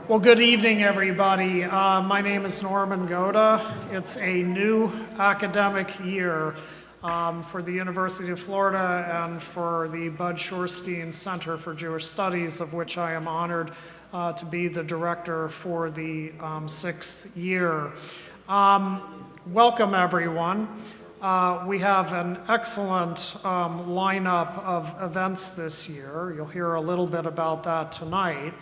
Well, good evening, everybody. My name is Norman Goda. It's a new academic year for the University of Florida and for the Bud Shorstein Center for Jewish Studies, of which I am honored to be the director for the sixth year. Welcome, everyone. We have an excellent lineup of events this year. You'll hear a little bit about that tonight.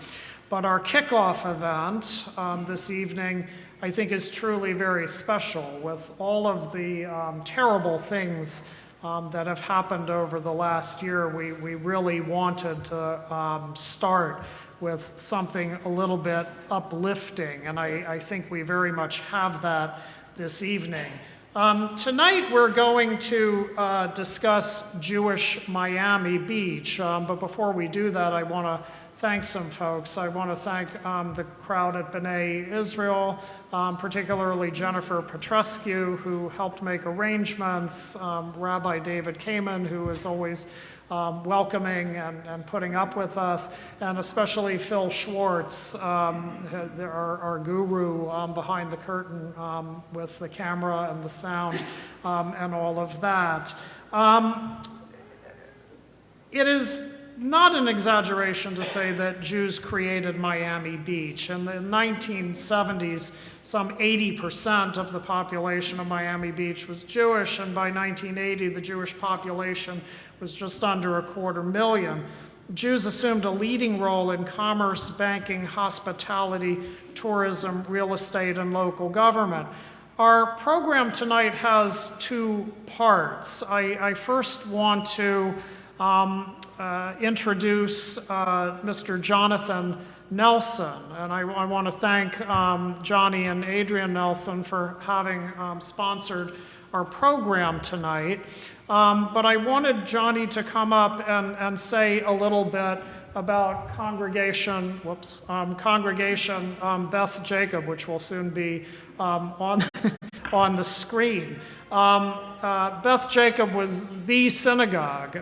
But our kickoff event this evening, I think, is truly very special with all of the terrible things that have happened over the last year. We really wanted to start with something a little bit uplifting, and I think we very much have that this evening. Tonight we're going to discuss Jewish Miami Beach, but before we do that, I want to thank some folks. I want to thank the crowd at B'nai Israel, particularly Jennifer Petrescu, who helped make arrangements, Rabbi David Kamen, who is always welcoming and putting up with us, and especially Phil Schwartz, our guru behind the curtain with the camera and the sound and all of that. It is not an exaggeration to say that Jews created Miami Beach. In the 1970s, some 80% of the population of Miami Beach was Jewish, and by 1980, the Jewish population was just under 250,000. Jews assumed a leading role in commerce, banking, hospitality, tourism, real estate, and local government. Our program tonight has two parts. I first want to introduce Mr. Jonathan Nelson, and I want to thank Johnny and Adrian Nelson for having sponsored our program tonight. But I wanted Johnny to come up and say a little bit about Congregation Beth Jacob, which will soon be on the screen. Beth Jacob was the synagogue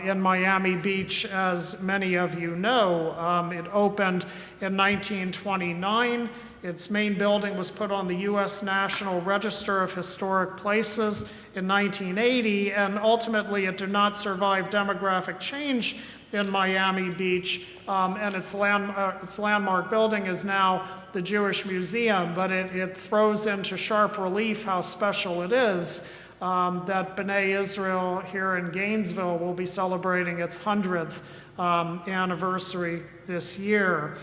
in Miami Beach, as many of you know. It opened in 1929. Its main building was put on the U.S. National Register of Historic Places in 1980, and ultimately it did not survive demographic change in Miami Beach, and its landmark building is now the Jewish Museum, but it throws into sharp relief how special it is that B'nai Israel here in Gainesville will be celebrating its 100th anniversary this year.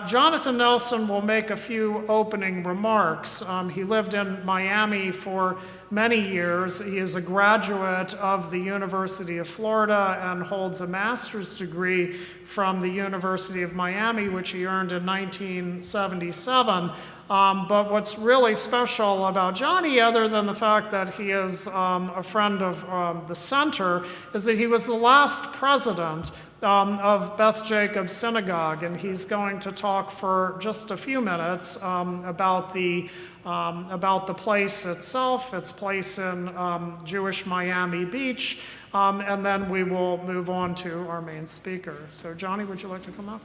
Jonathan Nelson will make a few opening remarks. He lived in Miami for many years. He is a graduate of the University of Florida and holds a master's degree from the University of Miami, which he earned in 1977. But what's really special about Johnny, other than the fact that he is a friend of the center, is that he was the last president of Beth Jacob Synagogue, and he's going to talk for just a few minutes about the place itself, its place in Jewish Miami Beach, and then we will move on to our main speaker. So Johnny, would you like to come up?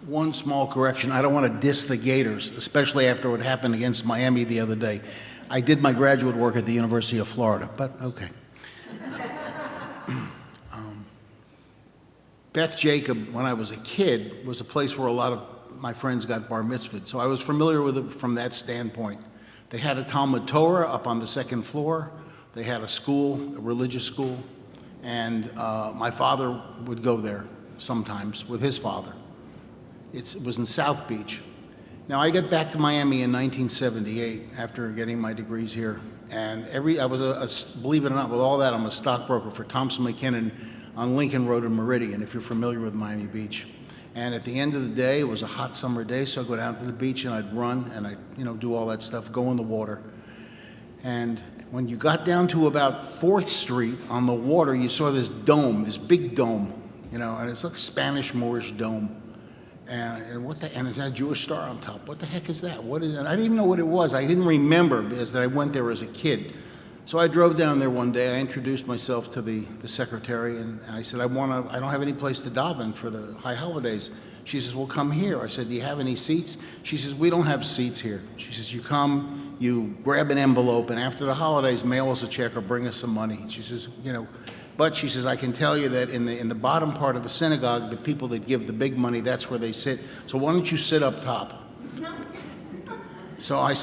One small correction. I don't want to diss the Gators, especially after what happened against Miami the other day. I did my graduate work at the University of Florida, but okay. Beth Jacob, when I was a kid, was a place where a lot of my friends got bar mitzvahed, so I was familiar with it from that standpoint. They had a Talmud Torah up on the second floor. They had a school, a religious school, and my father would go there sometimes with his father. It was in South Beach. Now, I got back to Miami in 1978 after getting my degrees here, and believe it or not, with all that, I'm a stockbroker for Thompson McKinnon on Lincoln Road in Meridian, if you're familiar with Miami Beach. And at the end of the day, it was a hot summer day, so I'd go down to the beach and I'd run and I'd do all that stuff, go in the water. And when you got down to about 4th Street on the water, you saw this dome, this big dome, and it's like a Spanish Moorish dome. And it's that Jewish star on top. What the heck is that? What is that? I didn't even know what it was. I didn't remember because I went there as a kid. So I drove down there one day. I introduced myself to the secretary, and I said, I don't have any place to daven for the high holidays. She says, well, come here. I said, do you have any seats? She says, we don't have seats here. She says, you come, you grab an envelope, and after the holidays, mail us a check or bring us some money. She says, but she says, I can tell you that in the bottom part of the synagogue, the people that give the big money, that's where they sit. So why don't you sit up top? So I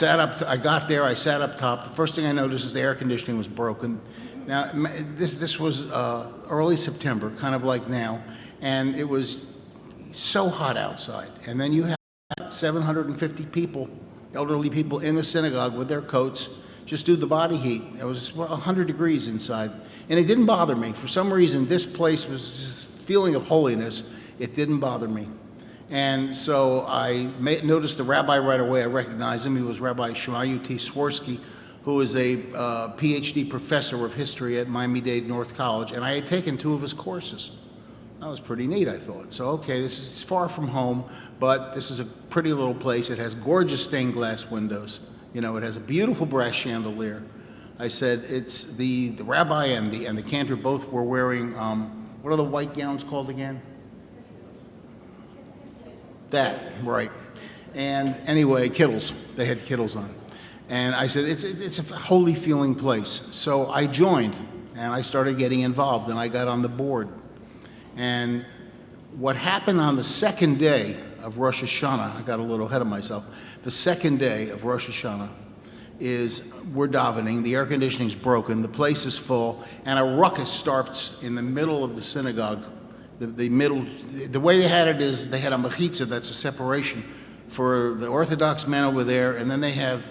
got there, I sat up top. The first thing I noticed is the air conditioning was broken. Now, this was early September, kind of like now, and it was so hot outside. And then you had 750 people, elderly people in the synagogue with their coats, just do the body heat. It was 100 degrees inside. And it didn't bother me. For some reason, this place was this feeling of holiness. It didn't bother me. And so I noticed the rabbi right away. I recognized him. He was Rabbi Shmayuti Swirsky, who is a PhD professor of history at Miami-Dade North College. And I had taken 2 of his courses. That was pretty neat, I thought. So, okay, this is far from home, but this is a pretty little place. It has gorgeous stained glass windows. It has a beautiful brass chandelier. I said, it's the rabbi and the cantor both were wearing, what are the white gowns called again? That, right. And anyway, kittles. They had kittles on. And I said, it's a holy feeling place. So I joined, and I started getting involved, and I got on the board. And what happened on the second day of Rosh Hashanah, I got a little ahead of myself, the second day of Rosh Hashanah is we're davening, the air conditioning's broken, the place is full, and a ruckus starts in the middle of the synagogue. The way they had it is they had a mechitza, that's a separation, for the Orthodox men over there, and then they have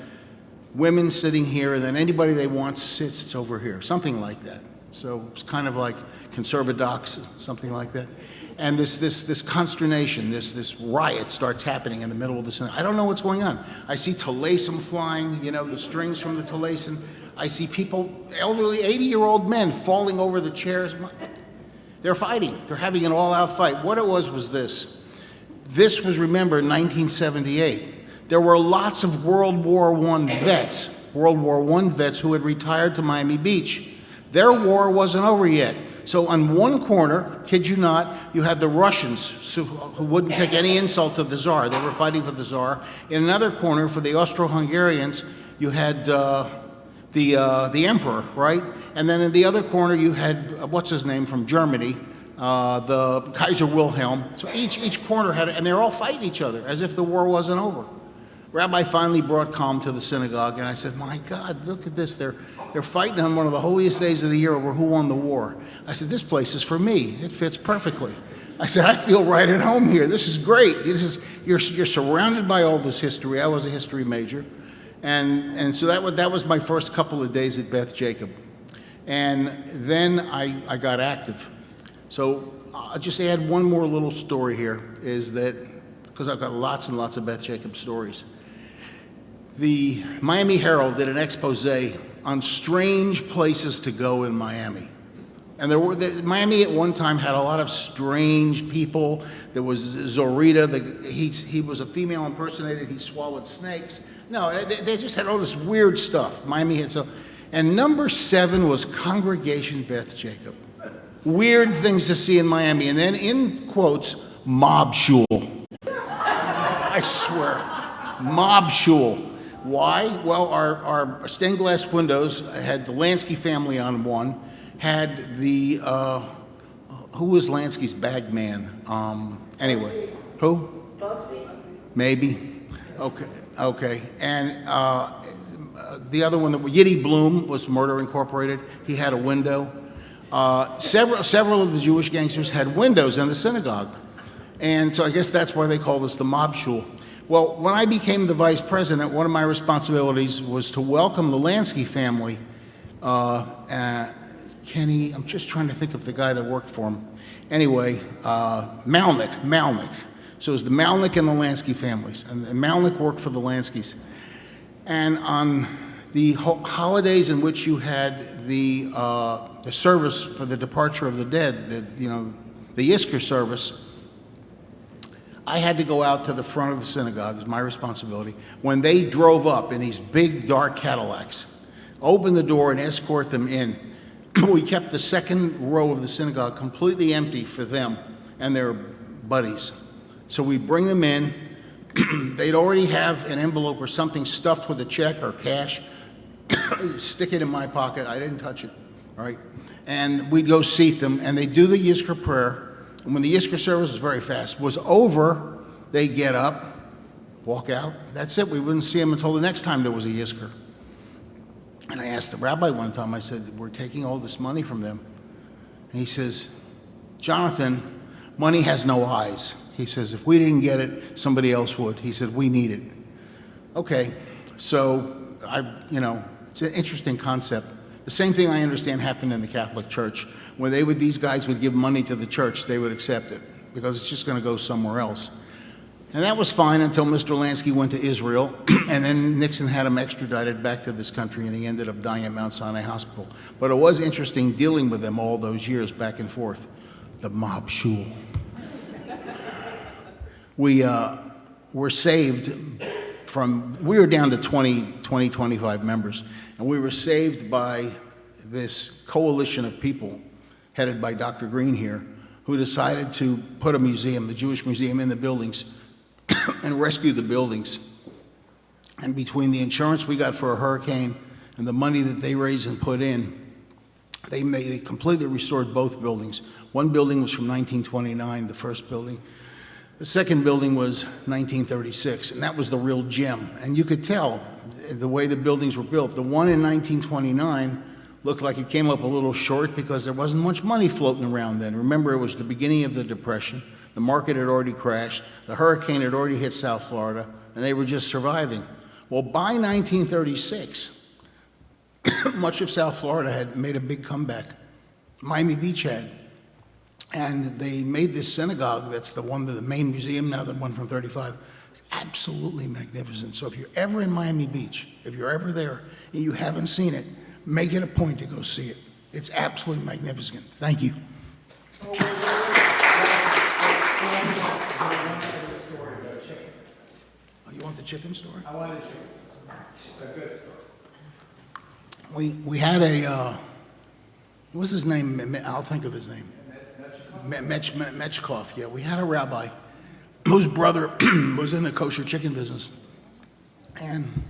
women sitting here, and then anybody they want sits over here, something like that. So it's kind of like conservadox, something like that. And this consternation, this riot starts happening in the middle of the synagogue. I don't know what's going on. I see talaisim flying, the strings from the talaisim. I see people, elderly 80-year-old men falling over the chairs. They're fighting. They're having an all-out fight. What it was this. This was, remember, 1978. There were lots of World War I vets who had retired to Miami Beach. Their war wasn't over yet. So on one corner, kid you not, you had the Russians who wouldn't take any insult to the Tsar. They were fighting for the Tsar. In another corner, for the Austro-Hungarians, you had the emperor, right? And then in the other corner, you had, what's his name, from Germany, the Kaiser Wilhelm. So each corner had, and they're all fighting each other as if the war wasn't over. Rabbi finally brought calm to the synagogue, and I said, my God, look at this. They're fighting on one of the holiest days of the year over who won the war. I said, this place is for me. It fits perfectly. I said, I feel right at home here. This is great. You're surrounded by all this history. I was a history major. And so that was my first couple of days at Beth Jacob. And then I got active. So I'll just add one more little story here, is that, because I've got lots and lots of Beth Jacob stories. The Miami Herald did an expose on strange places to go in Miami. And Miami at one time had a lot of strange people. There was Zorita, he was a female impersonator, he swallowed snakes. No, they just had all this weird stuff. Miami had so, and number 7 was Congregation Beth Jacob. Weird things to see in Miami. And then in quotes, mob shul. I swear, mob shul. Why? Well, our stained glass windows had the Lansky family on one, had the, who was Lansky's bag man? Anyway, who? Maybe. Okay. And the other one, Yiddy Bloom, was Murder Incorporated. He had a window. Several of the Jewish gangsters had windows in the synagogue. And so I guess that's why they called us the mob shul. Well, when I became the vice president, one of my responsibilities was to welcome the Lansky family. Kenny, I'm just trying to think of the guy that worked for him. Anyway, Malnick. So it was the Malnick and the Lansky families. And Malnick worked for the Lanskys. And on the holidays in which you had the service for the departure of the dead, the Yizkor service, I had to go out to the front of the synagogue. It was my responsibility. When they drove up in these big, dark Cadillacs, open the door and escort them in. We kept the second row of the synagogue completely empty for them and their buddies. So we bring them in. They'd already have an envelope or something stuffed with a check or cash. Stick it in my pocket. I didn't touch it. All right. And we'd go seat them, and they'd do the Yizkor prayer. And when the Yizkor service was very fast, was over, they'd get up, walk out. That's it. We wouldn't see them until the next time there was a Yizkor. And I asked the rabbi one time, I said, we're taking all this money from them. And he says, Jonathan, money has no eyes. He says, if we didn't get it, somebody else would. He said, we need it. Okay, so it's an interesting concept. The same thing I understand happened in the Catholic Church. When these guys would give money to the church, they would accept it because it's just going to go somewhere else. And that was fine until Mr. Lansky went to Israel, and then Nixon had him extradited back to this country, and he ended up dying at Mount Sinai Hospital. But it was interesting dealing with them all those years back and forth. The mob shul. We were saved we were down to 25 members, and we were saved by this coalition of people headed by Dr. Green here, who decided to put a museum, the Jewish Museum, in the buildings and rescue the buildings. And between the insurance we got for a hurricane and the money that they raised and put in, they completely restored both buildings. One building was from 1929, the first building. The second building was 1936, and that was the real gem. And you could tell the way the buildings were built. The one in 1929 looked like it came up a little short because there wasn't much money floating around then. Remember, it was the beginning of the Depression. The market had already crashed. The hurricane had already hit South Florida, and they were just surviving. Well, by 1936, much of South Florida had made a big comeback. Miami Beach had. And they made this synagogue, that's the main museum now, the one from 35, absolutely magnificent. So if you're ever in Miami Beach, if you're ever there and you haven't seen it, make it a point to go see it. It's absolutely magnificent. Thank you. Oh, you want the chicken story? I want the chicken story. A good story. We had what's his name? I'll think of his name. Metchkov, yeah. We had a rabbi whose brother was in the kosher chicken business. And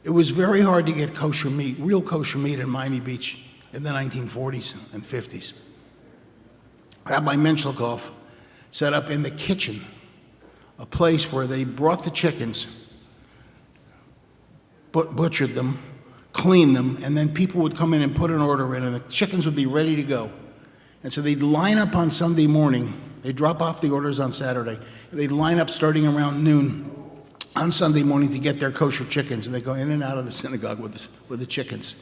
it was very hard to get kosher meat, real kosher meat in Miami Beach in the 1940s and 50s. Rabbi Menchlikov set up in the kitchen a place where they brought the chickens, butchered them, cleaned them, and then people would come in and put an order in, and the chickens would be ready to go. And so they'd line up on Sunday morning. They'd drop off the orders on Saturday. They'd line up starting around noon on Sunday morning to get their kosher chickens, and they go in and out of the synagogue with the chickens.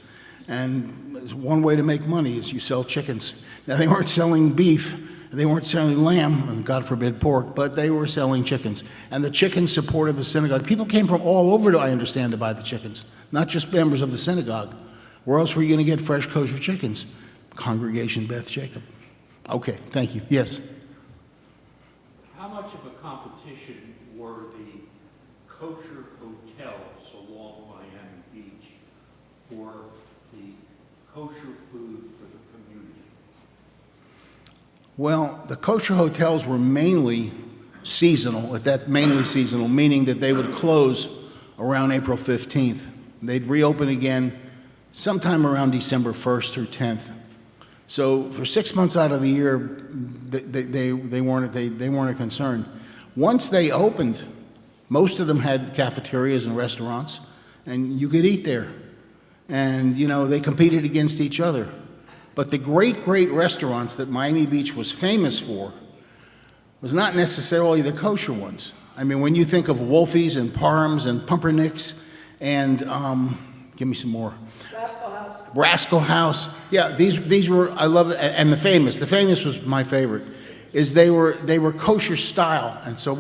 And one way to make money is you sell chickens. Now, they weren't selling beef, they weren't selling lamb, and God forbid pork, but they were selling chickens. And the chickens supported the synagogue. People came from all over, I understand, to buy the chickens, not just members of the synagogue. Where else were you going to get fresh kosher chickens? Congregation Beth Jacob. Okay, thank you. Yes? How much of a competition were the kosher hotels along Miami Beach for the kosher food for the community? Well, the kosher hotels were mainly seasonal, meaning that they would close around April 15th. They'd reopen again sometime around December 1st through 10th. So for 6 months out of the year, they weren't a concern. Once they opened, most of them had cafeterias and restaurants, and you could eat there. And, they competed against each other. But the great restaurants that Miami Beach was famous for was not necessarily the kosher ones. I mean, when you think of Wolfie's and Parham's and Pumpernicks and, give me some more. Rascal House. Yeah, these were, I love it. And the Famous was my favorite, is they were kosher style. And so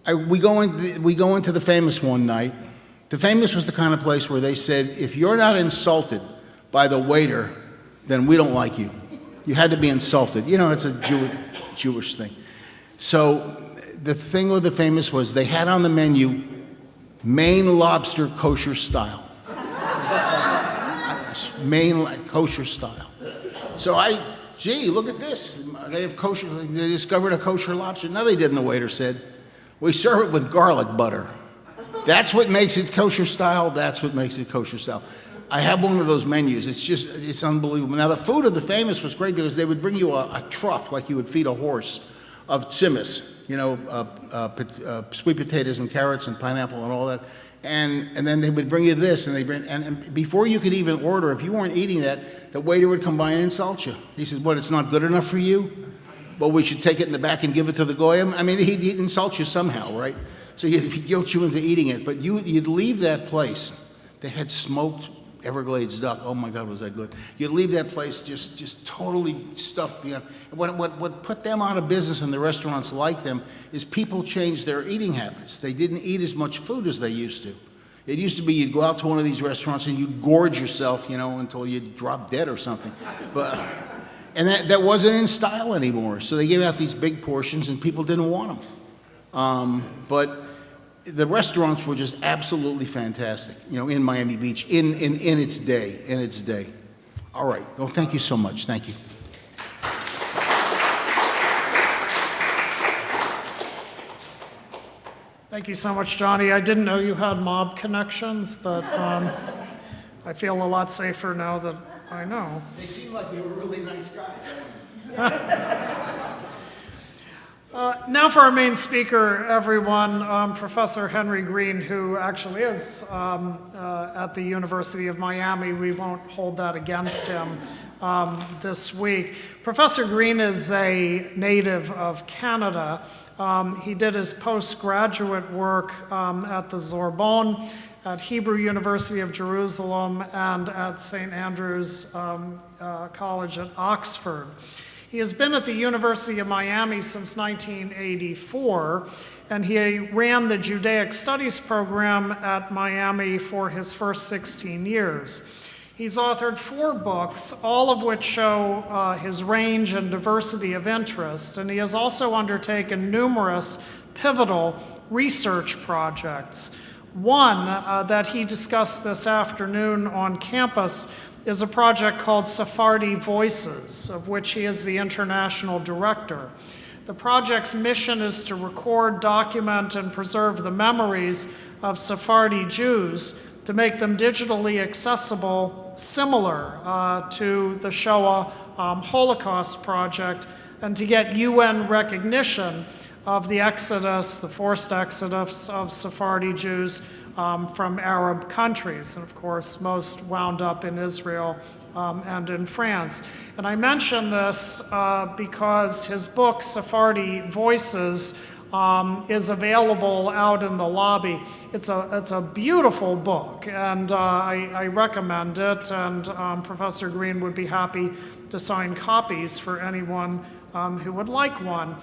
we go into the Famous one night. The Famous was the kind of place where they said, if you're not insulted by the waiter, then we don't like you. You had to be insulted. It's a Jewish thing. So the thing with the Famous was they had on the menu Maine lobster kosher style. Maine kosher style. So gee, look at this. They have kosher, they discovered a kosher lobster. No, they didn't, the waiter said. We serve it with garlic butter. That's what makes it kosher style. That's what makes it kosher style. I have one of those menus. It's unbelievable. Now, the food of the famous was great because they would bring you a trough like you would feed a horse of tzimmus, sweet potatoes and carrots and pineapple and all that. And then they would bring you this, and before you could even order, if you weren't eating that, the waiter would come by and insult you. He said, "What? It's not good enough for you? Well, we should take it in the back and give it to the goyim." I mean, he'd insult you somehow, right? So he'd guilt you into eating it. But you'd leave that place. They had smoked Everglades duck. Oh my God, was that good? You'd leave that place just totally stuffed beyond. What put them out of business and the restaurants like them is people changed their eating habits. They didn't eat as much food as they used to. It used to be you'd go out to one of these restaurants and you'd gorge yourself, until you'd drop dead or something. And that wasn't in style anymore. So they gave out these big portions and people didn't want them. But the restaurants were just absolutely fantastic, in Miami Beach, in its day, All right. Well, thank you so much. Thank you. Thank you so much, Johnny. I didn't know you had mob connections, but I feel a lot safer now that I know. They seem like they were really nice guys. Now for our main speaker, everyone, Professor Henry Green, who actually is at the University of Miami. We won't hold that against him this week. Professor Green is a native of Canada. He did his postgraduate work at the Sorbonne, at Hebrew University of Jerusalem, and at St. Andrew's College at Oxford. He has been at the University of Miami since 1984, and he ran the Judaic Studies program at Miami for his first 16 years. He's authored 4 books, all of which show his range and diversity of interest, and he has also undertaken numerous pivotal research projects. One that he discussed this afternoon on campus is a project called Sephardi Voices, of which he is the international director. The project's mission is to record, document, and preserve the memories of Sephardi Jews to make them digitally accessible, similar to the Shoah Holocaust Project, and to get UN recognition of the exodus, the forced exodus of Sephardi Jews from Arab countries, and of course most wound up in Israel and in France. And I mention this because his book, Sephardi Voices, is available out in the lobby. It's a beautiful book, and I recommend it, and Professor Green would be happy to sign copies for anyone who would like one.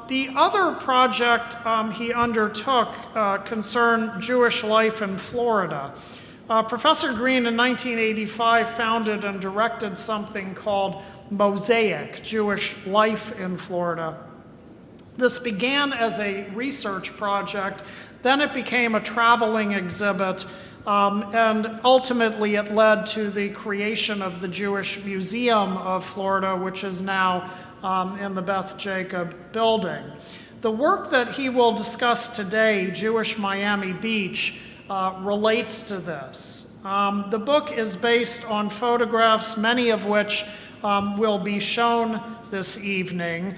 The other project he undertook concerned Jewish life in Florida. Professor Green in 1985 founded and directed something called Mosaic, Jewish Life in Florida. This began as a research project, then it became a traveling exhibit, and ultimately it led to the creation of the Jewish Museum of Florida, which is now in the Beth Jacob building. The work that he will discuss today, Jewish Miami Beach, relates to this. The book is based on photographs, many of which will be shown this evening.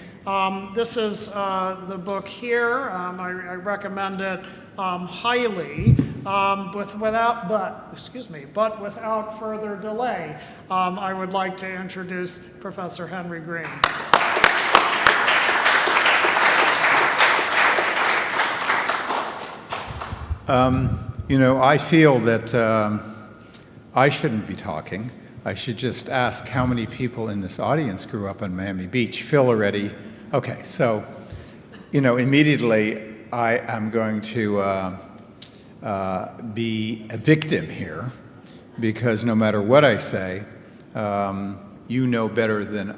This is the book here. I recommend it highly. But without further delay, I would like to introduce Professor Henry Green. I feel that I shouldn't be talking. I should just ask how many people in this audience grew up in Miami Beach. Phil already. Okay, so, immediately I am going to be a victim here, because no matter what I say, you know better than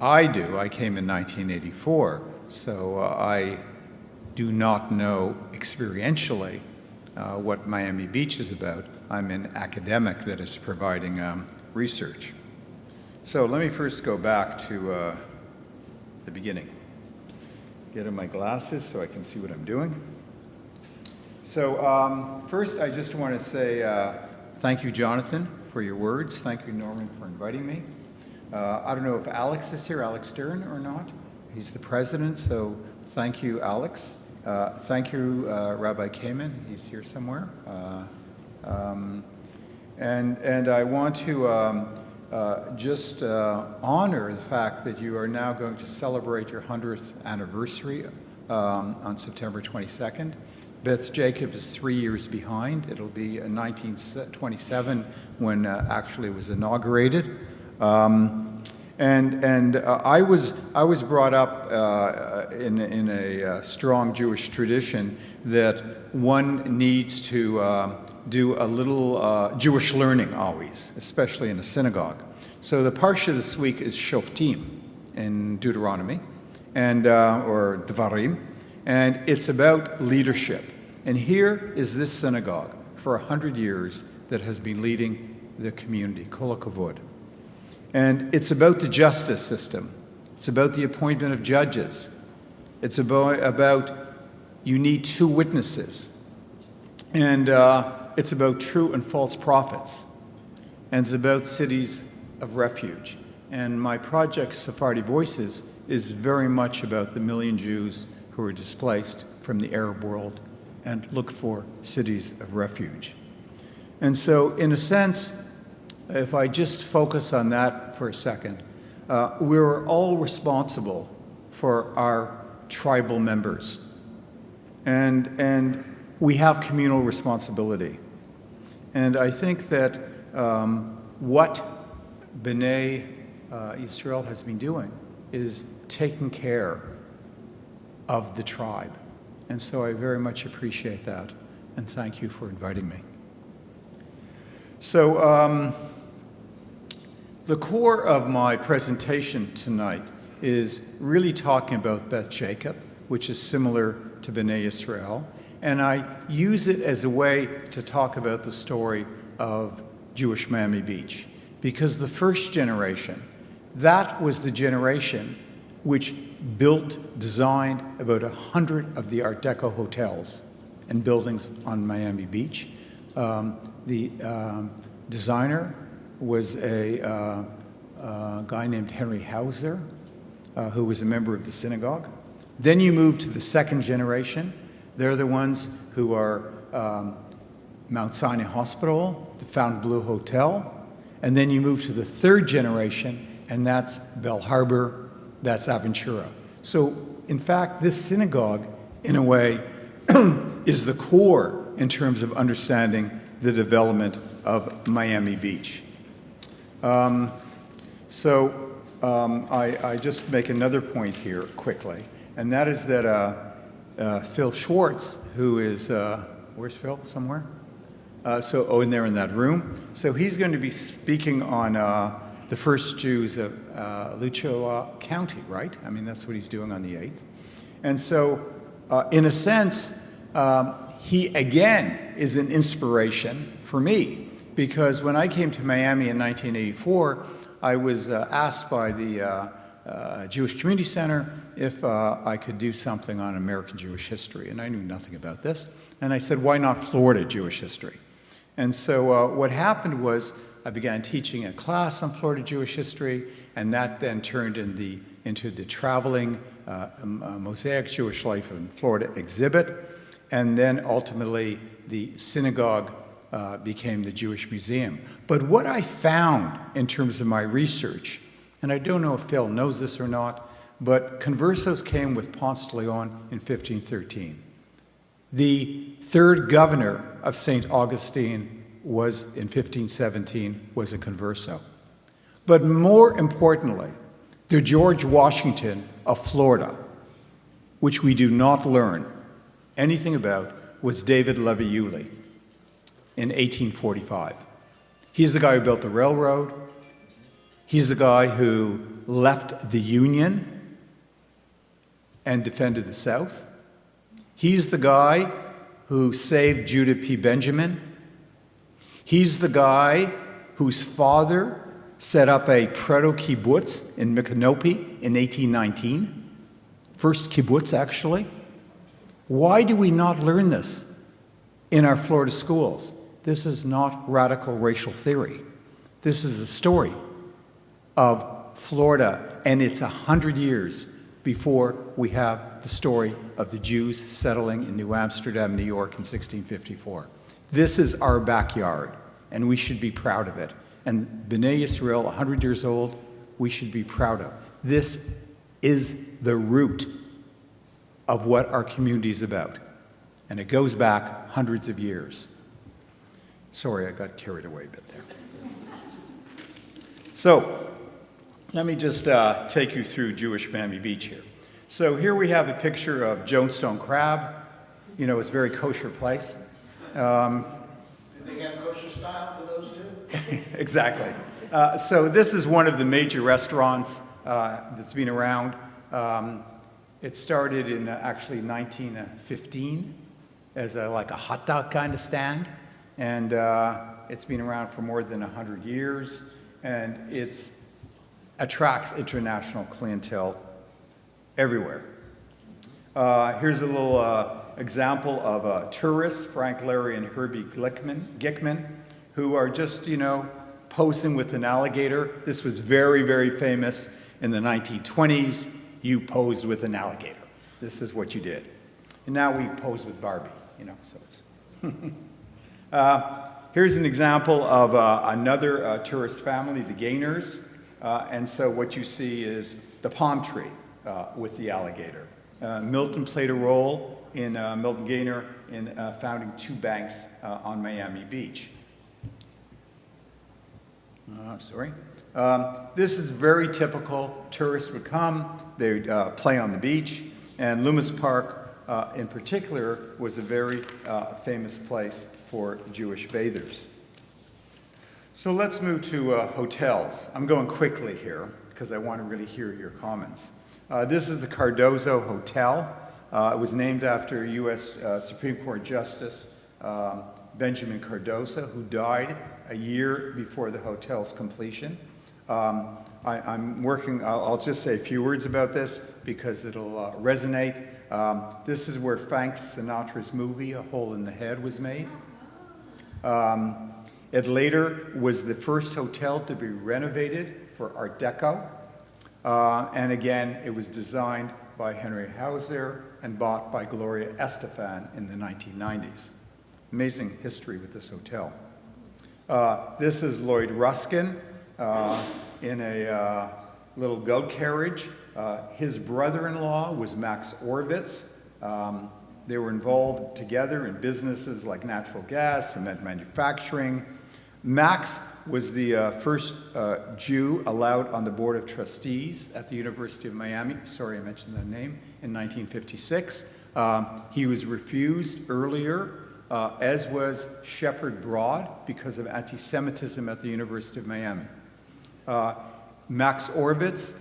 I do. I came in 1984, so I do not know experientially what Miami Beach is about. I'm an academic that is providing research. So let me first go back to the beginning. Get on my glasses so I can see what I'm doing. So first, I just want to say thank you, Jonathan, for your words. Thank you, Norman, for inviting me. I don't know if Alex is here, Alex Stern, or not. He's the president, so thank you, Alex. Thank you, Rabbi Kamen. He's here somewhere. And I want to just honor the fact that you are now going to celebrate your 100th anniversary on September 22nd. Beth Jacob is 3 years behind. It'll be in 1927 when actually it was inaugurated. I was brought up in a strong Jewish tradition that one needs to do a little Jewish learning always, especially in a synagogue. So the parsha this week is Shoftim in Deuteronomy, and or Devarim, and it's about leadership. And here is this synagogue for 100 years that has been leading the community, Kol HaKavod. And it's about the justice system. It's about the appointment of judges. It's about you need 2 witnesses. And it's about true and false prophets. And it's about cities of refuge. And my project, Sephardi Voices, is very much about the million Jews who are displaced from the Arab world and look for cities of refuge. And so, in a sense, if I just focus on that for a second, we're all responsible for our tribal members. And we have communal responsibility. And I think that what B'nai Israel has been doing is taking care of the tribe. And so I very much appreciate that, and thank you for inviting me. So the core of my presentation tonight is really talking about Beth Jacob, which is similar to B'nai Israel, and I use it as a way to talk about the story of Jewish Miami Beach, because the first generation, that was the generation which built, designed about 100 of the Art Deco hotels and buildings on Miami Beach. The designer was a guy named Henry Hauser, who was a member of the synagogue. Then you move to the second generation. They're the ones who are Mount Sinai Hospital, the Fontainebleau Hotel. And then you move to the third generation, and that's Bell Harbor, that's Aventura. So, in fact, this synagogue, in a way, is the core in terms of understanding the development of Miami Beach. I just make another point here quickly, and that is that Phil Schwartz, who is, where's Phil, somewhere? In there in that room. So he's going to be speaking on the first Jews of Lucho County, right? I mean, that's what he's doing on the 8th. And so, in a sense, he again is an inspiration for me, because when I came to Miami in 1984, I was asked by the Jewish Community Center if I could do something on American Jewish history, and I knew nothing about this. And I said, why not Florida Jewish history? And so what happened was I began teaching a class on Florida Jewish history, and that then turned into the traveling Mosaic Jewish Life in Florida exhibit, and then ultimately the synagogue became the Jewish Museum. But what I found in terms of my research, and I don't know if Phil knows this or not, but conversos came with Ponce de Leon in 1513. The third governor of St. Augustine was, in 1517, was a converso. But more importantly, the George Washington of Florida, which we do not learn anything about, was David Levi-Yulee in 1845. He's the guy who built the railroad. He's the guy who left the Union and defended the South. He's the guy who saved Judah P. Benjamin. He's the guy whose father set up a proto-kibbutz in Micanopy in 1819. First kibbutz, actually. Why do we not learn this in our Florida schools? This is not radical racial theory. This is a story of Florida, and it's 100 years before we have the story of the Jews settling in New Amsterdam, New York in 1654. This is our backyard, and we should be proud of it. And B'nai Yisrael, 100 years old, we should be proud of. This is the root of what our community is about. And it goes back hundreds of years. Sorry, I got carried away a bit there. So, let me just take you through Jewish Miami Beach here. So here we have a picture of Jonestown Crab. You know, it's a very kosher place. Did they have kosher style for those two? Exactly. So this is one of the major restaurants that's been around. It started in actually 1915 as like a hot dog kind of stand. And it's been around for more than 100 years. And it attracts international clientele everywhere. Here's a little example of tourists, Frank, Larry, and Herbie Gickman, who are just, you know, posing with an alligator. This was very, very famous in the 1920s. You posed with an alligator. This is what you did. And now we pose with Barbie, you know, so it's... Here's an example of another tourist family, the Gaynors. And so what you see is the palm tree with the alligator. Milton played a role in Milton Gaynor in founding 2 banks on Miami Beach. This is very typical. Tourists would come, they would play on the beach, and Loomis Park in particular was a very famous place for Jewish bathers. So let's move to hotels. I'm going quickly here because I want to really hear your comments. This is the Cardozo Hotel. It was named after U.S. Supreme Court Justice Benjamin Cardozo, who died a year before the hotel's completion. I'm working, I'll just say a few words about this because it'll resonate. This is where Frank Sinatra's movie, A Hole in the Head, was made. It later was the first hotel to be renovated for Art Deco. And again, it was designed by Henry Hauser and bought by Gloria Estefan in the 1990s. Amazing history with this hotel. This is Lloyd Ruskin in a little goat carriage. His brother-in-law was Max Orvitz. They were involved together in businesses like natural gas, cement manufacturing. Max was the first Jew allowed on the board of trustees at the University of Miami. Sorry, I mentioned that name, in 1956. He was refused earlier, as was Shepard Broad, because of anti-Semitism at the University of Miami. Max Orvitz,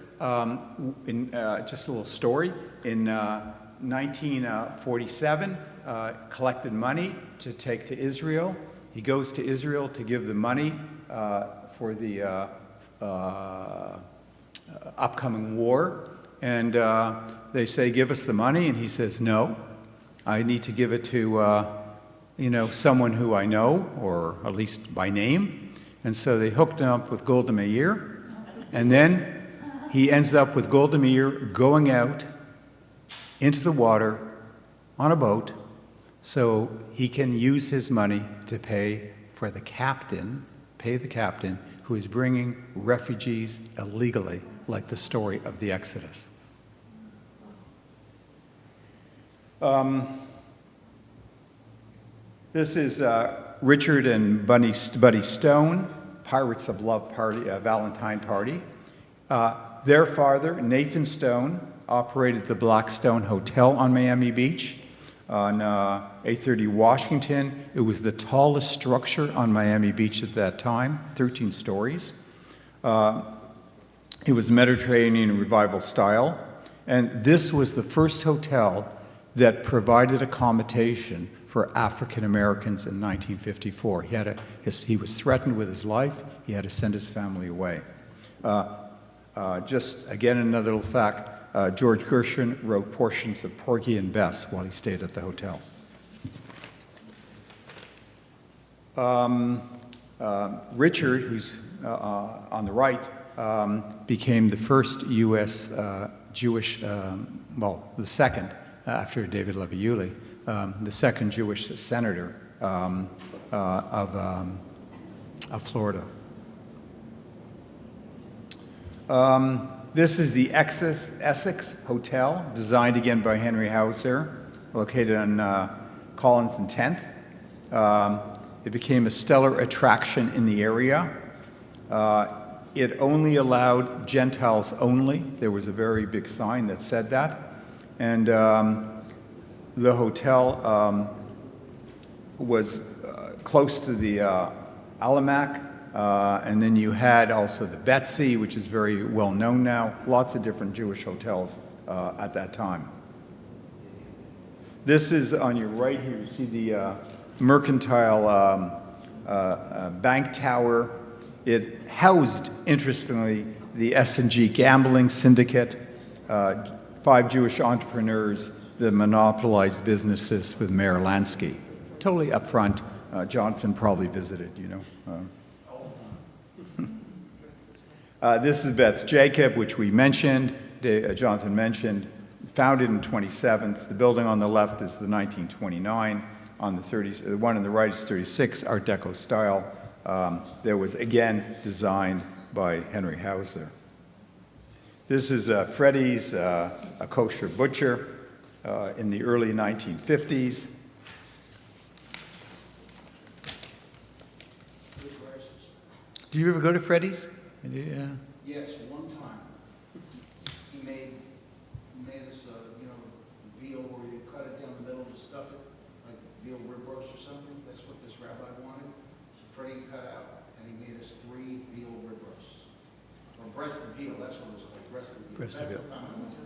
just a little story, in 1947, collected money to take to Israel. He goes to Israel to give the money for the upcoming war. And they say, give us the money. And he says, no, I need to give it to, someone who I know, or at least by name. And so they hooked him up with Golda Meir. And then he ends up with Golda Meir going out into the water on a boat so he can use his money to pay the captain who is bringing refugees illegally, like the story of the Exodus. This is Richard and Buddy Stone, Pirates of Love party, Valentine party. Their father, Nathan Stone, operated the Blackstone Hotel on Miami Beach on 830 Washington. It was the tallest structure on Miami Beach at that time, 13 stories. It was Mediterranean Revival style. And this was the first hotel that provided accommodation for African Americans in 1954. He was threatened with his life. He had to send his family away. Just again, another little fact, George Gershwin wrote portions of Porgy and Bess while he stayed at the hotel. Richard, who's on the right, became the first U.S. Jewish, the second, after David Levy the second Jewish senator of Florida. This is the Essex Hotel, designed again by Henry Hauser, located on Collins and 10th. It became a stellar attraction in the area. It only allowed Gentiles only. There was a very big sign that said that. And the hotel was close to the Alamac. And then you had also the Betsy, which is very well known now. Lots of different Jewish hotels at that time. This is on your right here. You see the Mercantile Bank Tower. It housed, interestingly, the S&G gambling syndicate, 5 Jewish entrepreneurs that monopolized businesses with Mayor Lansky. Totally upfront. Jonathan probably visited, you know. This is Beth Jacob, which we mentioned, Jonathan mentioned, founded in 27th. The building on the left is the 1929. On the 30s, the one on the right is 36, Art Deco style. That was, again, designed by Henry Hauser. This is Freddy's, a kosher butcher in the early 1950s. Did you ever go to Freddy's? Yeah. Yes, one time. He made us, veal where you cut it down the middle to stuff it, like veal rib roast or something. That's what this rabbi wanted. So Freddie cut out, and he made us 3 veal rib roasts. Or breast of veal, that's what it was called, breast of veal. Breast of veal. That's the time I went to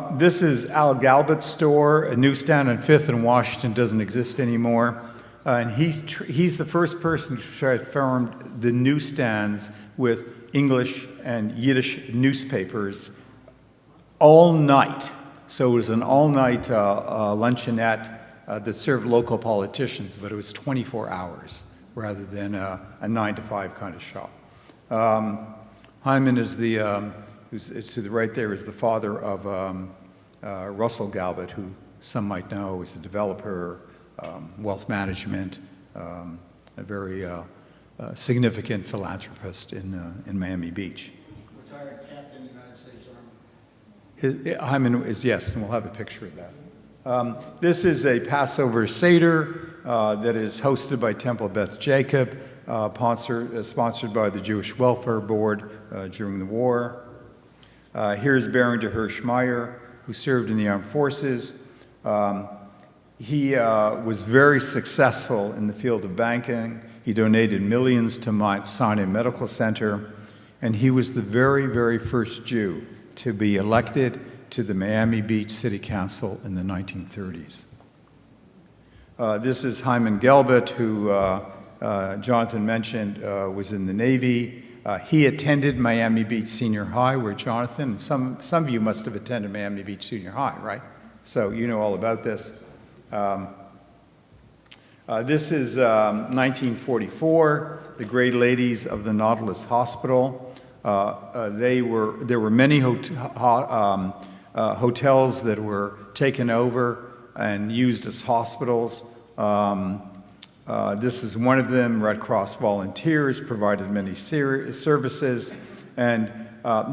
Freddy's. This is Al Galbut's store, a newsstand on 5th and Washington, doesn't exist anymore. And he's the first person to try to form the newsstands with English and Yiddish newspapers all night. So it was an all-night luncheonette that served local politicians, but it was 24 hours rather than a 9 to 5 kind of shop. Hyman is who's to the right there, is the father of Russell Galbut, who some might know is a developer, wealth management, a very significant philanthropist in Miami Beach. Retired captain, United States Army. Hyman is, yes, and we'll have a picture of that. This is a Passover Seder that is hosted by Temple Beth Jacob, sponsored by the Jewish Welfare Board during the war. Here's Baron de Hirschmeyer, who served in the armed forces. He was very successful in the field of banking. He donated millions to Mount Sinai Medical Center, and he was the very, very first Jew to be elected to the Miami Beach City Council in the 1930s. This is Hyman Galbut, who Jonathan mentioned was in the Navy. He attended Miami Beach Senior High, where Jonathan, some of you must have attended Miami Beach Senior High, right? So you know all about this. This is 1944, the Great Ladies of the Nautilus Hospital. There were many hotels that were taken over and used as hospitals. This is one of them. Red Cross volunteers provided many services. And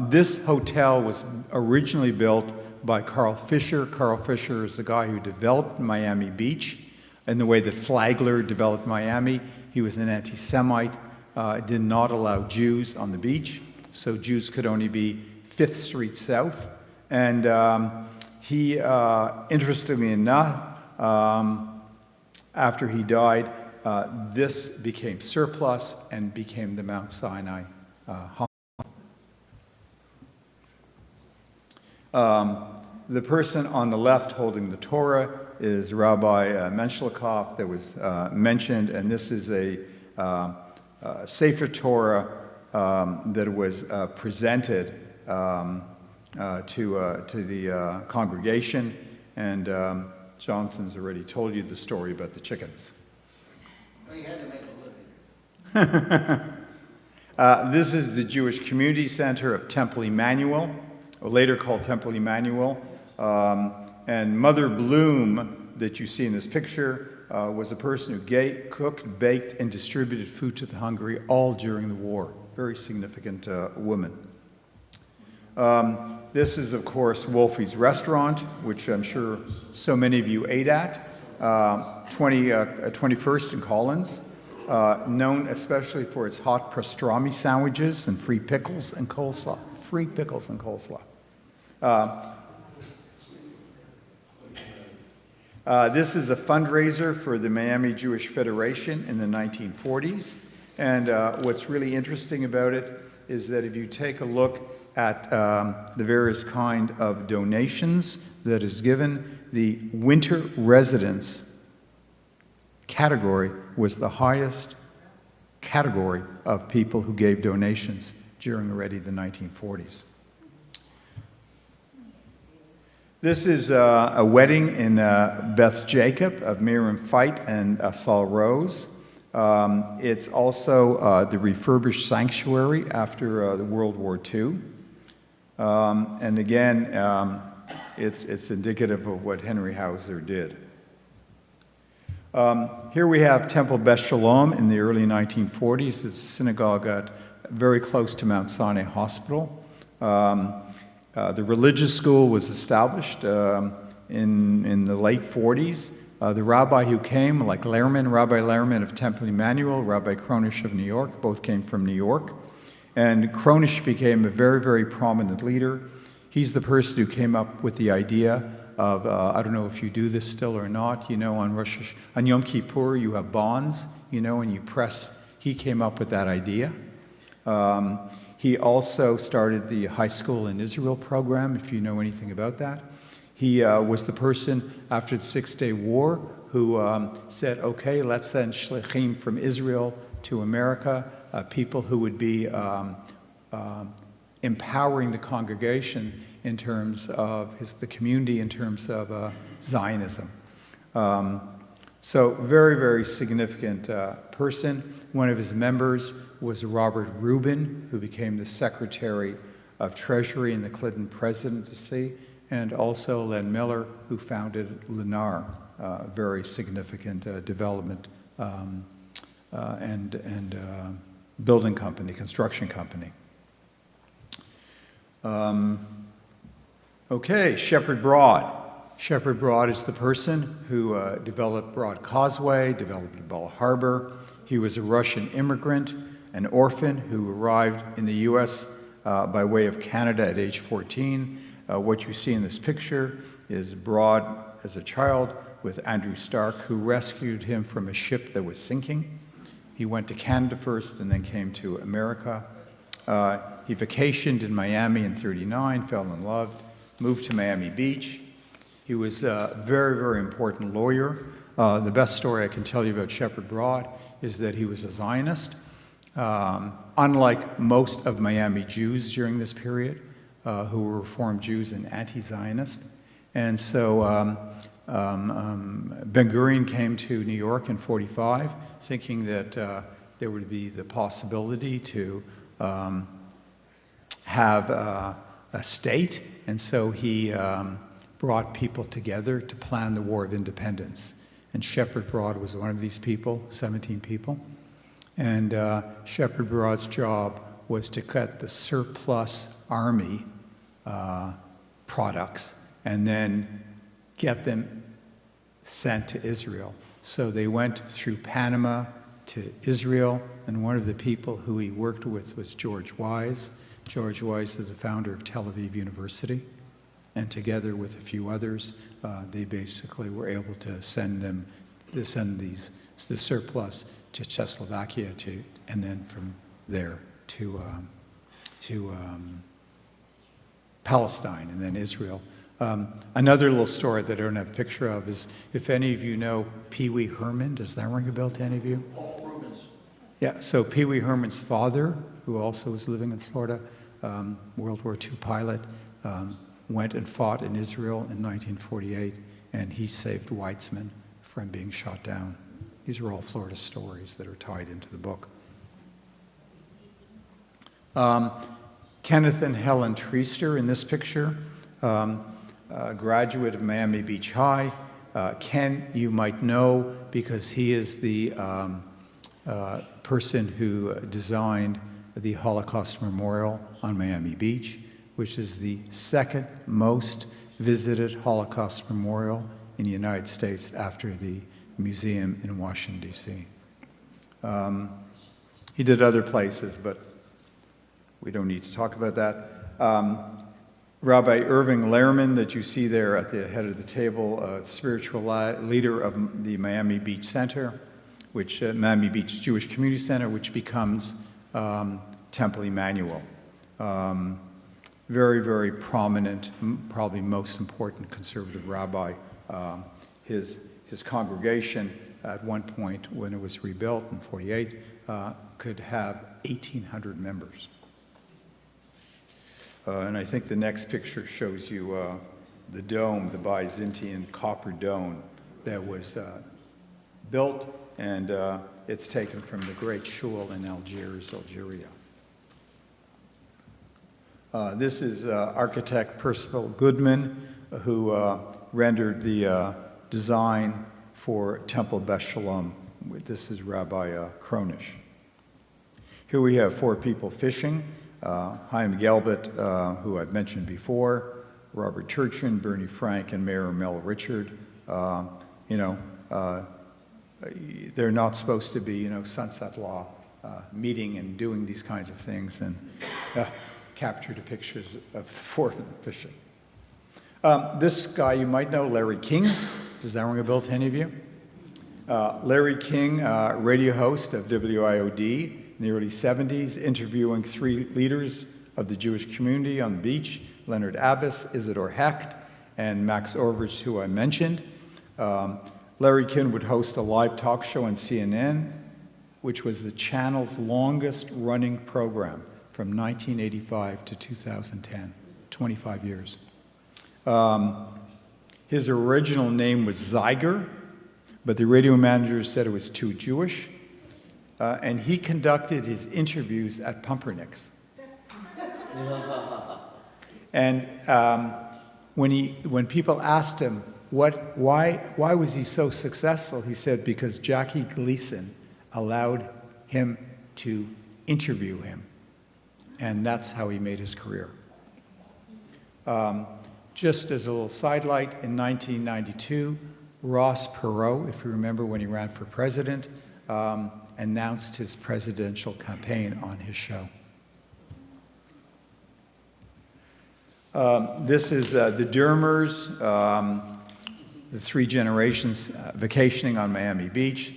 this hotel was originally built by Carl Fisher. Carl Fisher is the guy who developed Miami Beach and the way that Flagler developed Miami. He was an anti-Semite, did not allow Jews on the beach, so Jews could only be 5th Street South. And he, interestingly enough, after he died, this became surplus and became the Mount Sinai Hospital. The person on the left holding the Torah is Rabbi Menshlikov that was mentioned, and this is a Sefer Torah that was presented to the congregation, and Jonathan's already told you the story about the chickens. He had to make a living. This is the Jewish Community Center of Temple Emmanuel, or later called Temple Emmanuel. And Mother Bloom, that you see in this picture, was a person who cooked, baked, and distributed food to the hungry, all during the war. Very significant woman. This is, of course, Wolfie's Restaurant, which I'm sure so many of you ate at, 21st and Collins, known especially for its hot pastrami sandwiches and free pickles and coleslaw. Free pickles and coleslaw. This is a fundraiser for the Miami Jewish Federation in the 1940s. And what's really interesting about it is that if you take a look at the various kind of donations that is given, the winter residence category was the highest category of people who gave donations during already the 1940s. This is a wedding in Beth Jacob of Miriam Feit and Saul Rose. It's also the refurbished sanctuary after the World War II. And again, it's indicative of what Henry Hauser did. Here we have Temple Beth Shalom in the early 1940s. It's a synagogue very close to Mount Sinai Hospital. The religious school was established in the late 40s. The rabbi who came, like Lehrman, Rabbi Lehrman of Temple Emmanuel, Rabbi Kronish of New York, both came from New York. And Kronish became a very, very prominent leader. He's the person who came up with the idea of, I don't know if you do this still or not, you know, on Yom Kippur you have bonds, you know, and you press. He came up with that idea. He also started the High School in Israel program, if you know anything about that. He was the person after the Six-Day War who said, okay, let's send shlichim from Israel to America, people who would be empowering the congregation in terms of the community, in terms of Zionism. So very, very significant person. One of his members was Robert Rubin, who became the Secretary of Treasury in the Clinton presidency, and also Len Miller, who founded Lennar, very significant development and building company, construction company. Okay, Shepard Broad. Shepard Broad is the person who developed Broad Causeway, developed Bal Harbor. He was a Russian immigrant, an orphan who arrived in the U.S. By way of Canada at age 14. What you see in this picture is Broad as a child with Andrew Stark, who rescued him from a ship that was sinking. He went to Canada first and then came to America. He vacationed in Miami in '39, fell in love, moved to Miami Beach. He was a very, very important lawyer. The best story I can tell you about Shepard Broad is that he was a Zionist. Unlike most of Miami Jews during this period, who were Reformed Jews and anti-Zionist. And so Ben-Gurion came to New York in '45, thinking that there would be the possibility to have a state, and so he brought people together to plan the War of Independence. And Shepard Broad was one of these people, 17 people. And Shepard Broad's job was to cut the surplus army products and then get them sent to Israel. So they went through Panama to Israel, and one of the people who he worked with was George Wise. George Wise is the founder of Tel Aviv University, and together with a few others, they basically were able to send the surplus to Czechoslovakia, and then from there to Palestine, and then Israel Another little story that I don't have a picture of is, if any of you know Pee Wee Herman, does that ring a bell to any of you? Paul Rubens. Yeah, so Pee Wee Herman's father, who also was living in Florida, World War II pilot, went and fought in Israel in 1948, and he saved Weitzman from being shot down. These are all Florida stories that are tied into the book. Kenneth and Helen Treaster in this picture, a graduate of Miami Beach High. Ken, you might know because he is the person who designed the Holocaust Memorial on Miami Beach, which is the second most visited Holocaust memorial in the United States after the museum in Washington, D.C. He did other places, but we don't need to talk about that. Rabbi Irving Lehrman, that you see there at the head of the table, spiritual leader of the Miami Beach Center, which Miami Beach Jewish Community Center, which becomes Temple Emmanuel. Very, very prominent, probably most important conservative rabbi. His congregation, at one point when it was rebuilt in '48, could have 1,800 members. And I think the next picture shows you the dome, the Byzantine copper dome that was built, and it's taken from the Great Shul in Algiers, Algeria. This is architect Percival Goodman, who rendered the design for Temple Beth Shalom. This is Rabbi Kronish. Here we have 4 people fishing. Chaim Gelbert, who I've mentioned before, Robert Turchin, Bernie Frank, and Mayor Mel Richard. They're not supposed to be, sunset law meeting and doing these kinds of things, and captured pictures of the 4 of them fishing. This guy you might know, Larry King. Does that ring a bell to any of you? Larry King, radio host of WIOD in the early 70s, interviewing 3 leaders of the Jewish community on the beach, Leonard Abbas, Isidore Hecht, and Max Orvich, who I mentioned. Larry King would host a live talk show on CNN, which was the channel's longest running program from 1985 to 2010, 25 years. His original name was Zeiger, but the radio manager said it was too Jewish. And he conducted his interviews at Pumpernicks. And when people asked him why was he so successful, he said because Jackie Gleason allowed him to interview him, and that's how he made his career. Just as a little sidelight, in 1992, Ross Perot, if you remember when he ran for president, announced his presidential campaign on his show. This is the Dermers, the 3 generations vacationing on Miami Beach.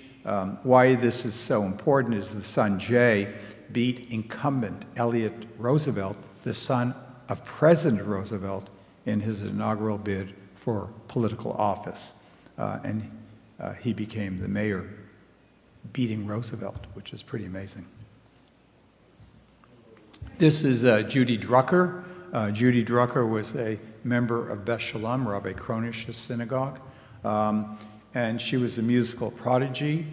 Why this is so important is the son Jay beat incumbent Elliott Roosevelt, the son of President Roosevelt, in his inaugural bid for political office. And he became the mayor, beating Roosevelt, which is pretty amazing. This is Judy Drucker. Judy Drucker was a member of Beth Shalom, Rabbi Kronish's synagogue, and she was a musical prodigy.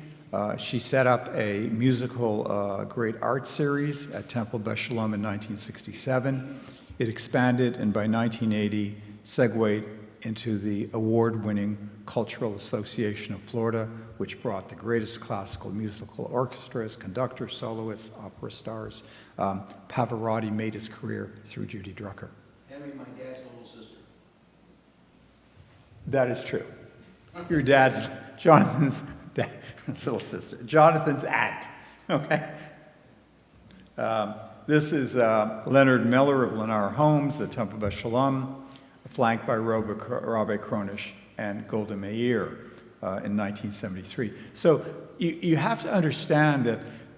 She set up a musical great art series at Temple Beth Shalom in 1967. It expanded, and by 1980, segued into the award-winning Cultural Association of Florida, which brought the greatest classical musical orchestras, conductors, soloists, opera stars. Pavarotti made his career through Judy Drucker. Henry, my dad's little sister. That is true. Your dad's, Jonathan's little sister, Jonathan's aunt, okay? This is Leonard Miller of Lennar Homes, the Temple Beth Shalom, flanked by Rabbi Kronish and Golda Meir in 1973. So you have to understand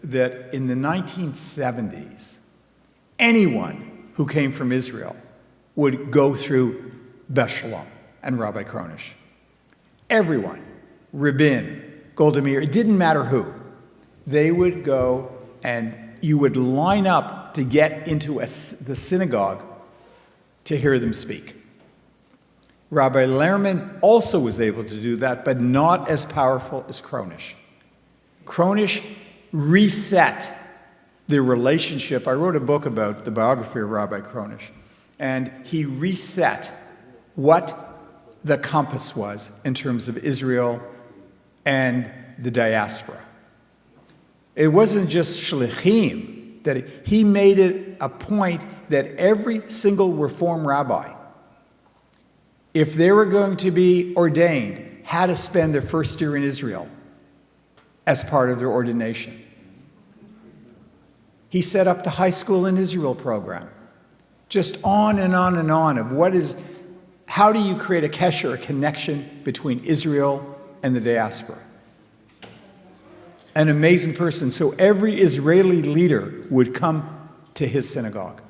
that in the 1970s, anyone who came from Israel would go through Beth Shalom and Rabbi Kronish. Everyone, Rabin, Golda Meir, it didn't matter who. They would go and you would line up to get into the synagogue to hear them speak. Rabbi Lehrman also was able to do that, but not as powerful as Kronish. Kronish reset the relationship. I wrote a book about the biography of Rabbi Kronish, and he reset what the compass was in terms of Israel and the diaspora. It wasn't just shlichim, that he made it a point that every single Reform rabbi, if they were going to be ordained, had to spend their first year in Israel as part of their ordination. He set up the High School in Israel program. Just on and on and on of how do you create a kesher, a connection between Israel and the diaspora? An amazing person. So every Israeli leader would come to his synagogue.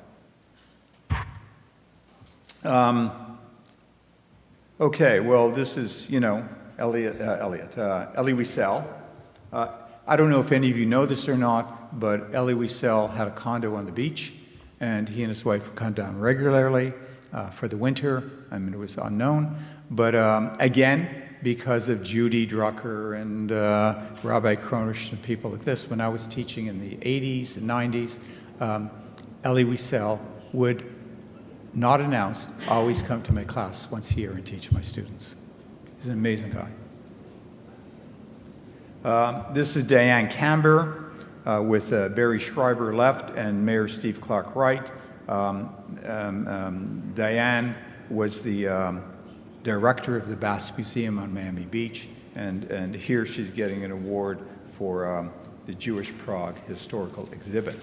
Okay, well, this is, Elie Wiesel. I don't know if any of you know this or not, but Elie Wiesel had a condo on the beach, and he and his wife would come down regularly for the winter. I mean, it was unknown. But again, because of Judy Drucker and Rabbi Kronish and people like this, when I was teaching in the 80s and 90s, Elie Wiesel would, not announced, always come to my class once a year and teach my students. He's an amazing guy. This is Diane Camber with Barry Schreiber left and Mayor Steve Clark right. Diane was the director of the Bass Museum on Miami Beach, and here she's getting an award for the Jewish Prague Historical Exhibit.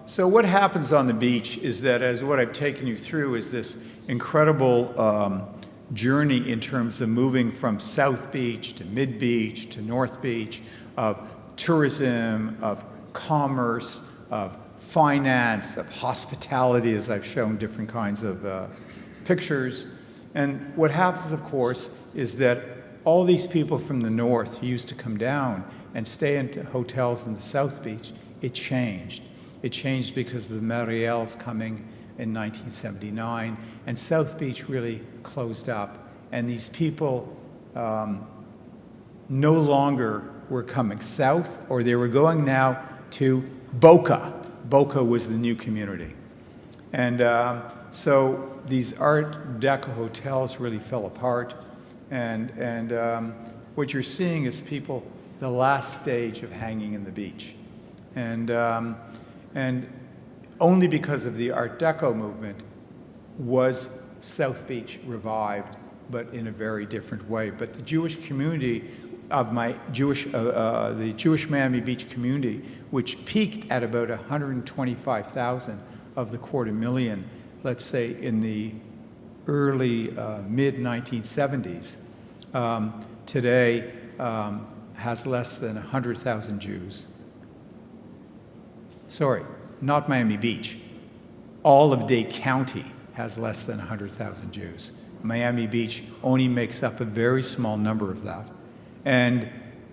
So what happens on the beach is that, as what I've taken you through, is this incredible journey in terms of moving from South Beach to Mid Beach to North Beach, of tourism, of commerce, of finance, of hospitality, as I've shown different kinds of pictures. And what happens, of course, is that all these people from the north who used to come down and stay in hotels in the South Beach, it changed. It changed because of the Mariels coming in 1979, and South Beach really closed up. And these people no longer were coming south, or they were going now to Boca. Boca was the new community. And so these Art Deco hotels really fell apart. And what you're seeing is people, the last stage of hanging in the beach. And only because of the Art Deco movement was South Beach revived, but in a very different way. But the Jewish community of the Jewish Miami Beach community, which peaked at about 125,000 of the 250,000, let's say in the early mid-1970s, today has less than 100,000 Jews. Sorry, not Miami Beach. All of Dade County has less than 100,000 Jews. Miami Beach only makes up a very small number of that. And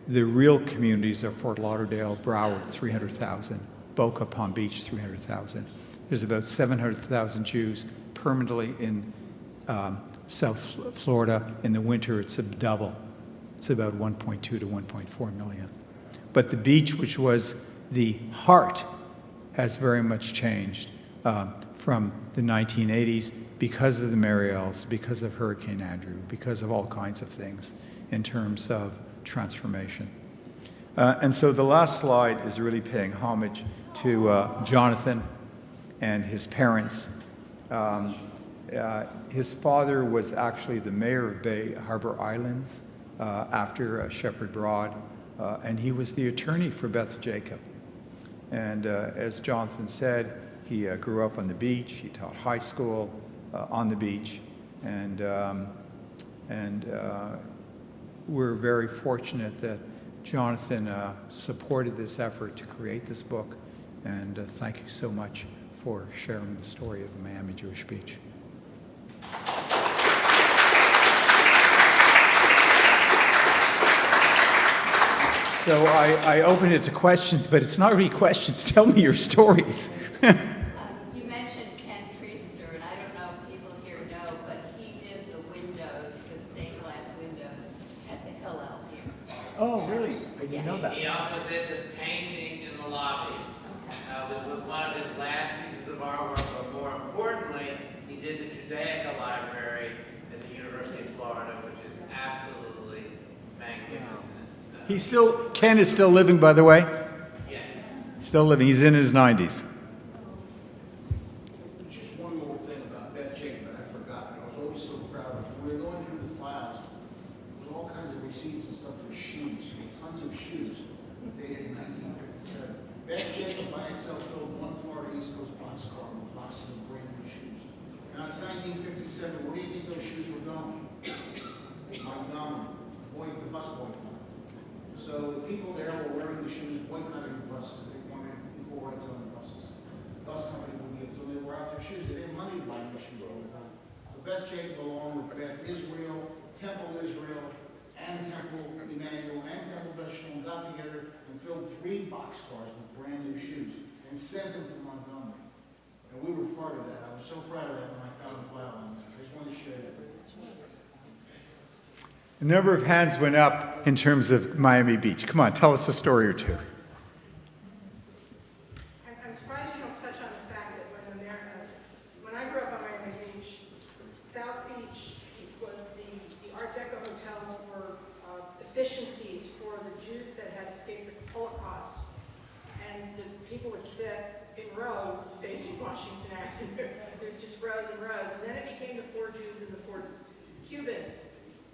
the real communities are Fort Lauderdale, Broward, 300,000, Boca, Palm Beach, 300,000. There's about 700,000 Jews permanently in South Florida. In the winter, it's a double. It's about 1.2 to 1.4 million. But the beach, which was the heart, has very much changed from the 1980s because of the Mariels, because of Hurricane Andrew, because of all kinds of things in terms of transformation. And so the last slide is really paying homage to Jonathan and his parents. His father was actually the mayor of Bay Harbor Islands after Shepherd Broad, and he was the attorney for Beth Jacob. And as Jonathan said, he grew up on the beach. He taught high school on the beach, and we're very fortunate that Jonathan supported this effort to create this book. And thank you so much for sharing the story of Miami Jewish Beach. So I open it to questions, but it's not really questions. Tell me your stories. You mentioned Ken Treaster, and I don't know if people here know, but he did the windows, the stained glass windows at the Hillel here. Oh, really? I didn't know that. He also did the painting in the lobby, which was one of his last pieces of artwork, but more importantly, he did the Judaica Library at the University of Florida, which is absolutely magnificent. Ken is still living, by the way? Yes. Still living. He's in his 90s. Just one more thing about Beth Jacob, I forgot. I was always so proud of her. We were going through the files. There was all kinds of receipts and stuff for shoes, tons of shoes dated 1957. Beth Jacob by itself filled one Florida East Coast boxcar with boxes of brand new shoes. Now it's 1957. Where do you think those shoes were going? Montgomery. The bus boycott. So the people there were wearing the shoes, boycotting the buses. They wanted equal rights on the buses. The bus company would give them. They were out their shoes. They didn't money to buy new shoes all the time. So Beth Jacob, along with Beth Israel, Temple Israel, and Temple Emmanuel, and Temple Beth Shalom got together and filled 3 boxcars with brand new shoes and sent them to Montgomery. And we were part of that. I was so proud of that when I found the file on that. I just wanted to share that with you. A number of hands went up in terms of Miami Beach. Come on, tell us a story or two. I'm surprised you don't touch on the fact that when I grew up on Miami Beach, South Beach was the Art Deco hotels were efficiencies for the Jews that had escaped the Holocaust. And the people would sit in rows facing Washington Avenue. There's just rows and rows. And then it became the poor Jews and the poor Cubans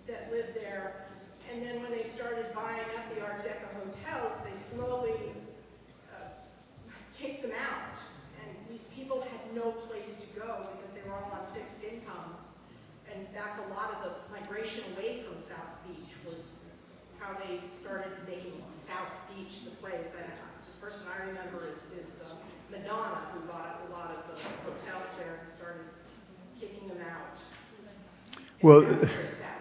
that lived there. And then when they started buying up the Art Deco hotels, they slowly kicked them out. And these people had no place to go because they were all on fixed incomes. And that's a lot of the migration away from South Beach was how they started making South Beach the place. And the person I remember is Madonna, who bought a lot of the hotels there and started kicking them out. Well, And that's very sad.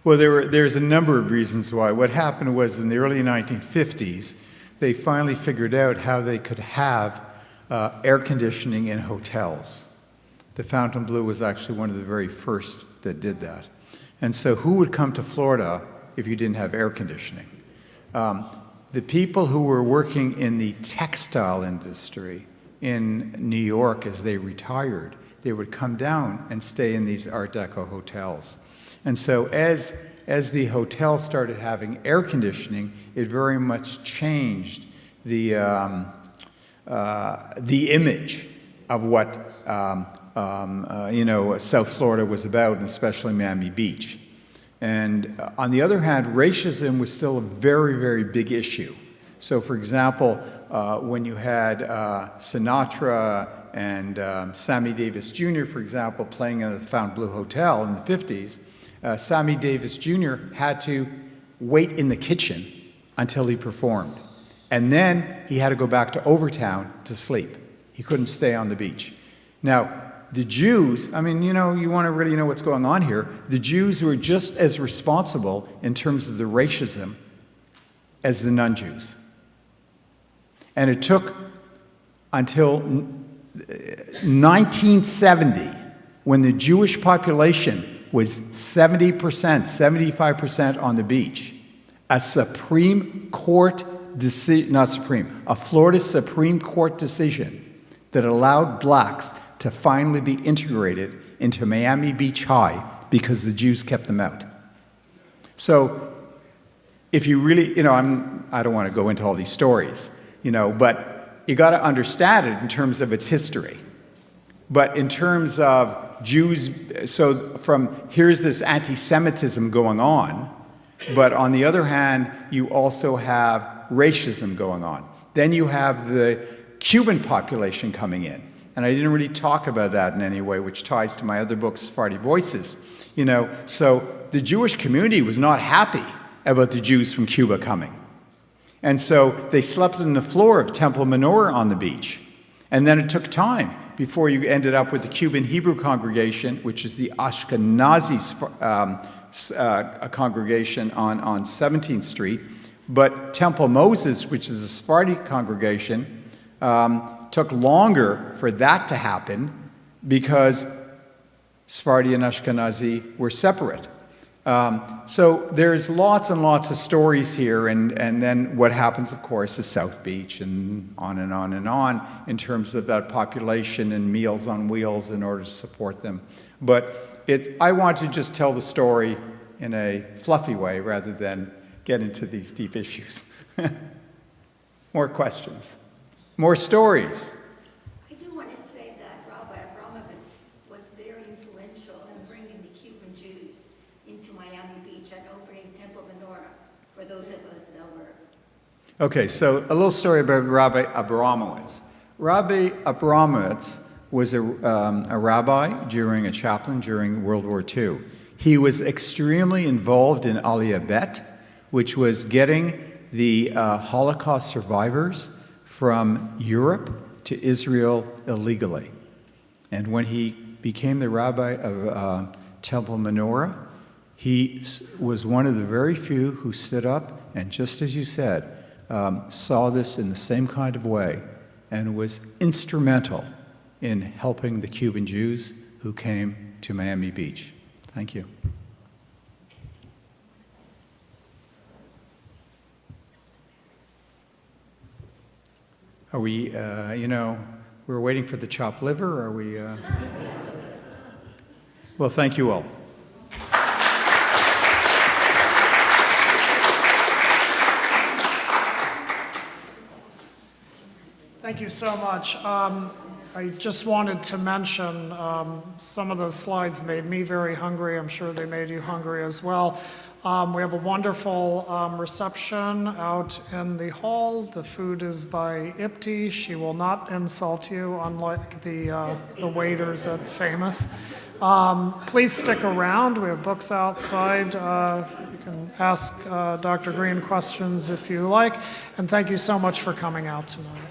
Well, there's a number of reasons why. What happened was in the early 1950s, they finally figured out how they could have air conditioning in hotels. The Fontainebleau was actually one of the very first that did that. And so who would come to Florida if you didn't have air conditioning? The people who were working in the textile industry in New York as they retired, they would come down and stay in these Art Deco hotels. And so as the hotel started having air conditioning, it very much changed the image of what South Florida was about, and especially Miami Beach. And on the other hand, racism was still a very, very big issue. So, for example, when you had Sinatra and Sammy Davis Jr., for example, playing in the Fontainebleau Hotel in the 50s, Sammy Davis Jr. had to wait in the kitchen until he performed. And then he had to go back to Overtown to sleep. He couldn't stay on the beach. Now, the Jews, I mean, you want to really know what's going on here. The Jews were just as responsible in terms of the racism as the non-Jews. And it took until 1970, when the Jewish population was 70%, 75% on the beach, a Supreme Court decision, a Florida Supreme Court decision that allowed blacks to finally be integrated into Miami Beach High because the Jews kept them out. So if you really, I don't want to go into all these stories, but you got to understand it in terms of its history. But in terms of Jews, so here's this anti-Semitism going on, but on the other hand, you also have racism going on. Then you have the Cuban population coming in. And I didn't really talk about that in any way, which ties to my other book, Sephardi Voices. So the Jewish community was not happy about the Jews from Cuba coming. And so they slept on the floor of Temple Menorah on the beach. And then it took time before you ended up with the Cuban Hebrew congregation, which is the Ashkenazi congregation on 17th Street. But Temple Moses, which is a Sephardi congregation, took longer for that to happen because Sephardi and Ashkenazi were separate. So there's lots and lots of stories here, and then what happens, of course, is South Beach and on and on and on in terms of that population and Meals on Wheels in order to support them. But I want to just tell the story in a fluffy way rather than get into these deep issues. More questions? More stories? I do want to say that Rabbi Abramovitz was very influential in bringing the Cuban Jews into Miami Beach and opening Temple Menorah, for those of us that were. Okay, so a little story about Rabbi Abramowitz. Rabbi Abramowitz was a rabbi, a chaplain during World War II. He was extremely involved in Aliyah Bet, which was getting the Holocaust survivors from Europe to Israel illegally. And when he became the rabbi of Temple Menorah, he was one of the very few who stood up and, just as you said, saw this in the same kind of way and was instrumental in helping the Cuban Jews who came to Miami Beach. Thank you. Are we, we're waiting for the chopped liver, are we? Well, thank you all. Thank you so much. I just wanted to mention some of those slides made me very hungry. I'm sure they made you hungry as well. We have a wonderful reception out in the hall. The food is by Ipti. She will not insult you, unlike the waiters at Famous. Please stick around. We have books outside. You can ask Dr. Green questions if you like. And thank you so much for coming out tonight.